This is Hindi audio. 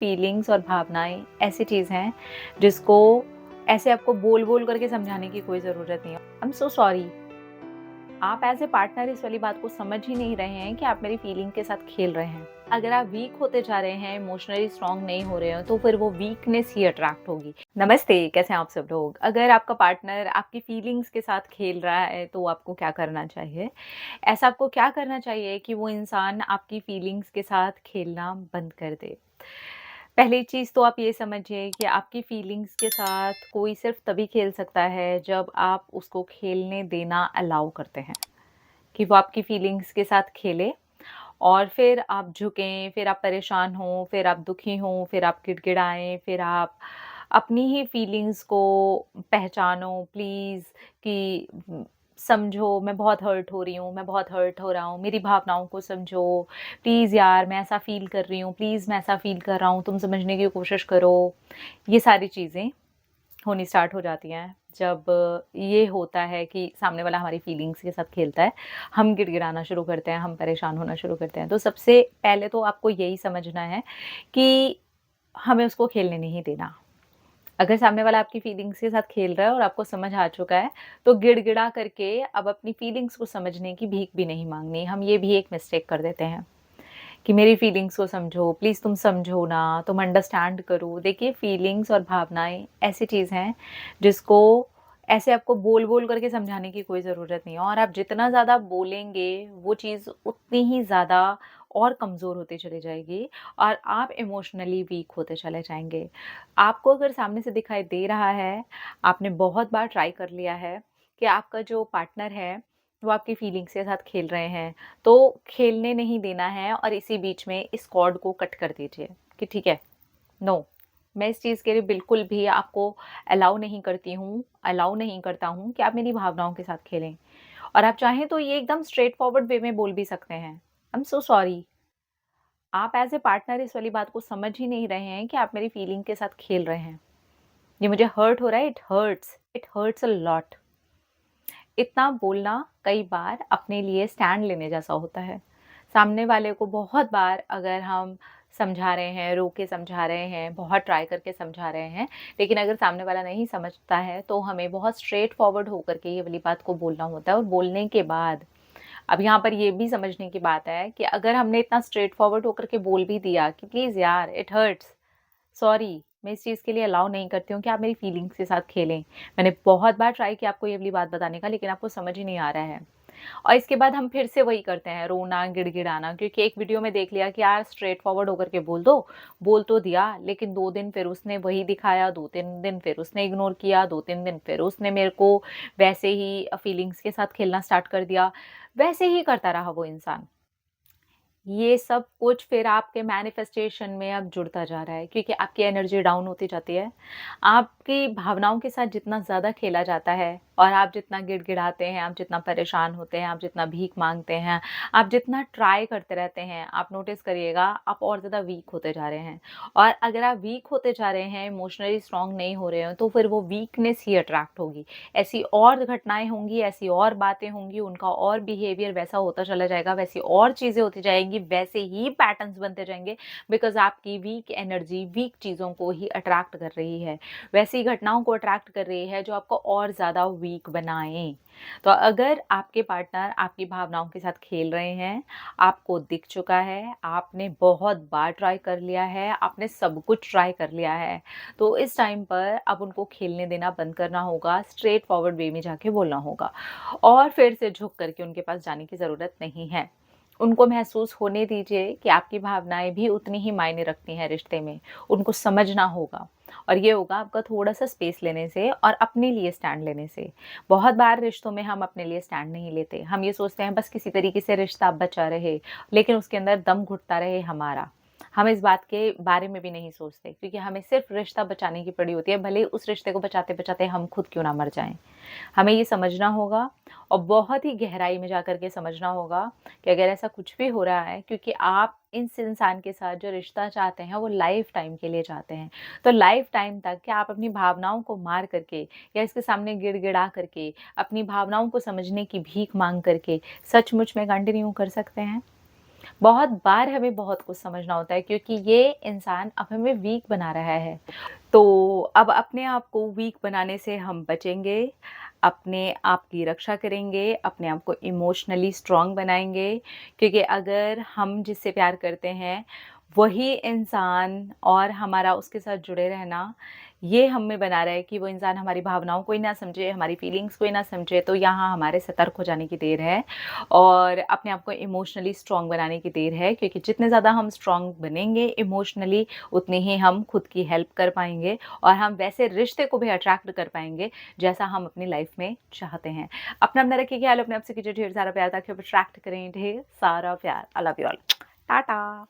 फीलिंग्स और भावनाएँ ऐसी चीज़ हैं जिसको ऐसे आपको बोल-बोल करके समझाने की कोई ज़रूरत नहीं है। I am so sorry. आप एज़ ए पार्टनर इस वाली बात को समझ ही नहीं रहे हैं कि आप मेरी फीलिंग के साथ खेल रहे हैं। अगर आप वीक होते जा रहे हैं, इमोशनली स्ट्रॉन्ग नहीं हो रहे हो, तो फिर वो वीकनेस ही अट्रैक्ट होगी। नमस्ते, कैसे हैं आप सब लोग? अगर आपका पार्टनर आपकी फीलिंग्स के साथ खेल रहा है, तो आपको क्या करना चाहिए? ऐसा आपको क्या करना चाहिए कि वो इंसान आपकी फीलिंग्स के साथ खेलना बंद कर दे? पहली चीज़ तो आप ये समझिए कि आपकी फीलिंग्स के साथ कोई सिर्फ़ तभी खेल सकता है जब आप उसको खेलने देना अलाउ करते हैं, कि वो आपकी फीलिंग्स के साथ खेले और फिर आप झुकें, फिर आप परेशान हों, फिर आप दुखी हों, फिर आप गिड़गिड़ाएँ, फिर आप अपनी ही फीलिंग्स को पहचानो प्लीज़ कि समझो मैं बहुत हर्ट हो रही हूँ, मैं बहुत हर्ट हो रहा हूँ, मेरी भावनाओं को समझो। प्लीज़ यार मैं ऐसा फ़ील कर रही हूँ, प्लीज़ मैं ऐसा फ़ील कर रहा हूँ, तुम समझने की कोशिश करो। ये सारी चीज़ें होनी स्टार्ट हो जाती हैं जब ये होता है कि सामने वाला हमारी फीलिंग्स के साथ खेलता है, हम गिड़गिड़ाना शुरू करते हैं, हम परेशान होना शुरू करते हैं। तो सबसे पहले तो आपको यही समझना है कि हमें उसको खेलने नहीं देना। अगर सामने वाला आपकी फीलिंग्स के साथ खेल रहा है और आपको समझ आ चुका है, तो गिड़गिड़ा करके अब अपनी फीलिंग्स को समझने की भीख भी नहीं माँगनी। हम ये भी एक मिस्टेक कर देते हैं कि मेरी फीलिंग्स को समझो, प्लीज़ तुम समझो ना, तुम अंडरस्टैंड करो। देखिए फीलिंग्स और भावनाएँ ऐसी चीज़ हैं जिसको ऐसे आपको बोल-बोल करके समझाने की कोई ज़रूरत नहीं है और आप जितना ज़्यादा बोलेंगे, वो चीज़ उतनी ही ज़्यादा और कमज़ोर होती चली जाएगी और आप इमोशनली वीक होते चले जाएँगे। आपको अगर सामने से दिखाई दे रहा है, आपने बहुत बार ट्राई कर लिया है कि आपका जो पार्टनर है, वो आपकी फीलिंग्स के साथ खेल रहे हैं, तो खेलने नहीं देना है और इसी बीच में इस कॉर्ड को कट कर दीजिए कि ठीक है, नो, मैं इस चीज़ के लिए बिल्कुल भी आपको अलाउ नहीं करता हूँ कि आप मेरी भावनाओं के साथ खेलें। और आप चाहें तो ये एकदम स्ट्रेट फॉरवर्ड वे में बोल भी सकते हैं, आई एम सो सॉरी। आप एज़ ए पार्टनर इस वाली बात को समझ ही नहीं रहे हैं कि आप मेरी फीलिंग के साथ खेल रहे हैं। ये मुझे हर्ट हो रहा है, इट हर्ट्स अ लॉट। इतना बोलना कई बार अपने लिए स्टैंड लेने जैसा होता है। सामने वाले को बहुत बार अगर हम समझा रहे हैं, रो के समझा रहे हैं, बहुत ट्राई करके समझा रहे हैं, लेकिन अगर सामने वाला नहीं समझता है, तो हमें बहुत स्ट्रेट फॉरवर्ड होकर के ये वाली बात को बोलना होता है और बोलने के बाद अब यहाँ पर ये भी समझने की बात है कि अगर हमने इतना स्ट्रेट फॉरवर्ड होकर के बोल भी दिया कि प्लीज़ यार इट हर्ट्स, सॉरी, मैं इस चीज़ के लिए अलाउ नहीं करती हूँ कि आप मेरी फीलिंग्स के साथ खेलें। मैंने बहुत बार ट्राई किया आपको ये वाली बात बताने का, लेकिन आपको समझ ही नहीं आ रहा है। और इसके बाद हम फिर से वही करते हैं, रोना, गिड़गिड़ाना, क्योंकि एक वीडियो में देख लिया कि यार स्ट्रेट फॉरवर्ड होकर के बोल तो दिया, लेकिन 2 दिन फिर उसने वही दिखाया, 2-3 दिन फिर उसने इग्नोर किया, 2-3 दिन फिर उसने मेरे को वैसे ही फीलिंग्स के साथ खेलना स्टार्ट कर दिया। वैसे ही करता रहा वो इंसान। ये सब कुछ फिर आपके मैनिफेस्टेशन में अब जुड़ता जा रहा है क्योंकि आपकी एनर्जी डाउन होती जाती है। आपकी भावनाओं के साथ जितना ज़्यादा खेला जाता है और आप जितना गिड़गिड़ाते हैं, आप जितना परेशान होते हैं, आप जितना भीख माँगते हैं, आप जितना ट्राई करते रहते हैं, आप नोटिस करिएगा आप और ज़्यादा वीक होते जा रहे हैं। और अगर आप वीक होते जा रहे हैं, इमोशनली स्ट्रॉन्ग नहीं हो रहे हो, तो फिर वो वीकनेस ही अट्रैक्ट होगी। ऐसी और घटनाएँ होंगी, ऐसी और बातें होंगी, उनका और बिहेवियर वैसा होता चला जाएगा, वैसी और चीज़ें होती जाएँगी, वैसे ही पैटर्न्स बनते जाएँगे बिकॉज़ आपकी वीक एनर्जी वीक चीज़ों को ही अट्रैक्ट कर रही है। वैसी घटनाओं को अट्रैक्ट कर रही है जो आपको और ज़्यादा वीक बनाएँ। तो अगर आपके पार्टनर आपकी भावनाओं के साथ खेल रहे हैं, आपको दिख चुका है, आपने बहुत बार ट्राई कर लिया है, आपने सब कुछ ट्राई कर लिया है, तो इस टाइम पर अब उनको खेलने देना बंद करना होगा, स्ट्रेट फॉरवर्ड वे में जाके बोलना होगा और फिर से झुक करके उनके पास जाने की ज़रूरत नहीं है। उनको महसूस होने दीजिए कि आपकी भावनाएँ भी उतनी ही मायने रखती हैं रिश्ते में, उनको समझना होगा और ये होगा आपका थोड़ा-सा स्पेस लेने से और अपने लिए स्टैंड लेने से। बहुत बार रिश्तों में हम अपने लिए स्टैंड नहीं लेते, हम ये सोचते हैं बस किसी तरीके से रिश्ता बचा रहे, लेकिन उसके अंदर दम घुटता रहे हमारा। हम इस बात के बारे में भी नहीं सोचते क्योंकि हमें सिर्फ़ रिश्ता बचाने की पड़ी होती है, भले ही उस रिश्ते को बचाते-बचाते हम खुद क्यों ना मर जाएँ। हमें ये समझना होगा और बहुत ही गहराई में जाकर के समझना होगा कि अगर ऐसा कुछ भी हो रहा है क्योंकि आप इस इंसान के साथ जो रिश्ता चाहते हैं वो लाइफ टाइम के लिए चाहते हैं। तो लाइफ टाइम तक क्या आप अपनी भावनाओं को मार करके या इसके सामने गिड़गिड़ा करके, अपनी भावनाओं को समझने की भीख माँग करके सचमुच में कंटिन्यू कर सकते हैं? बहुत बार हमें बहुत कुछ समझना होता है क्योंकि ये इंसान अब हमें वीक बना रहा है। तो अब अपने आप को वीक बनाने से हम बचेंगे, अपने आप की रक्षा करेंगे, अपने आप को इमोशनली स्ट्रॉन्ग बनाएँगे क्योंकि अगर हम जिससे प्यार करते हैं, वही इंसान और हमारा उसके साथ जुड़े रहना, ये हम में बना रहा है कि वो इंसान हमारी भावनाओं को ही ना समझे, हमारी फीलिंग्स को ही ना समझे, तो यहाँ हमारे सतर्क हो जाने की देर है और अपने आप को इमोशनली स्ट्रॉन्ग बनाने की देर है क्योंकि जितने ज़्यादा हम स्ट्रॉन्ग बनेंगे इमोशनली, उतनी ही हम खुद की हेल्प कर पाएँगे और हम वैसे रिश्ते को भी अट्रैक्ट कर पाएँगे, जैसा हम अपनी लाइफ में चाहते हैं। अपना रखिए ख्याल, अपने आप से कीजिए ढेर सारा प्यार ताकि आप अट्रैक्ट करें ढेर सारा प्यार। I love you all. Tata.